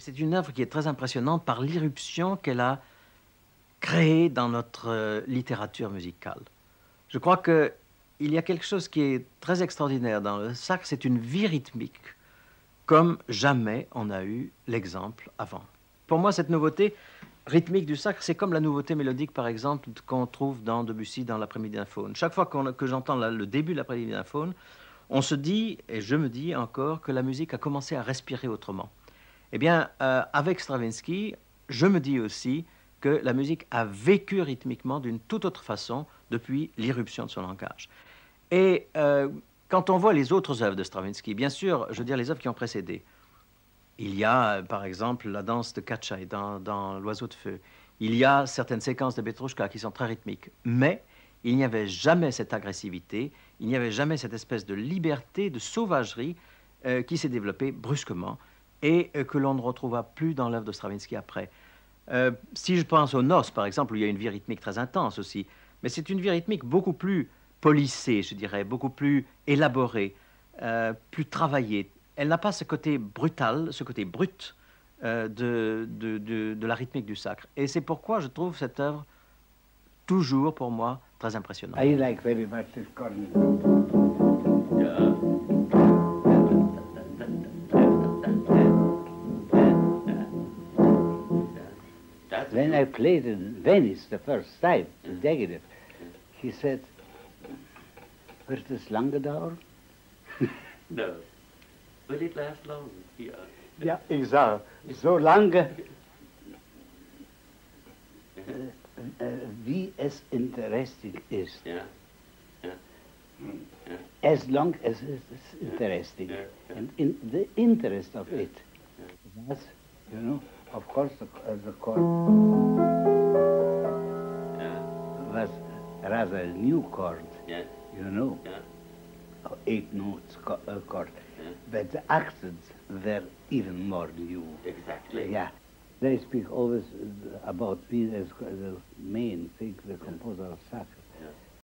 c'est une œuvre qui est très impressionnante par l'irruption qu'elle a créée dans notre littérature musicale. Je crois qu'il y a quelque chose qui est très extraordinaire dans le sacre, c'est une vie rythmique, comme jamais on a eu l'exemple avant. Pour moi, cette nouveauté rythmique du sacre, c'est comme la nouveauté mélodique, par exemple, qu'on trouve dans Debussy dans l'Après-midi d'un faune. Chaque fois que j'entends le début de l'Après-midi d'un faune, on se dit, et je me dis encore, que la musique a commencé à respirer autrement. Eh bien, avec Stravinsky, je me dis aussi que la musique a vécu rythmiquement d'une toute autre façon depuis l'irruption de son langage. Et quand on voit les autres œuvres de Stravinsky, bien sûr, je veux dire les œuvres qui ont précédé, il y a, par exemple, la danse de Katchai dans L'Oiseau de Feu. Il y a certaines séquences de Petrouchka qui sont très rythmiques. Mais il n'y avait jamais cette agressivité, il n'y avait jamais cette espèce de liberté, de sauvagerie qui s'est développée brusquement et que l'on ne retrouva plus dans l'œuvre de Stravinsky après. Si je pense aux Noces, par exemple, où il y a une vie rythmique très intense aussi, mais c'est une vie rythmique beaucoup plus polissée, je dirais, beaucoup plus élaborée, plus travaillée. Elle n'a pas ce côté brutal, ce côté brut de la rythmique du sacre. Et c'est pourquoi je trouve cette œuvre toujours, pour moi, très impressionnante. I like very much this corner. When I played in Venice the first time, in Diaghilev, he said, "Wird es lange dauern?" No. Will it last long? Yeah. Ja, ik zou zo lang wie es interesting is. Yeah. Yeah. Yeah. As long as it is interesting. Yeah. Yeah. And in the interest of Yeah. it. That's, you know, of course the chord was rather a new chord, Yeah. you know, Yeah. 8 notes chord. Yeah. But the accents were even more new. Exactly. Yeah. They speak always about me as the main thing, the composer of sax.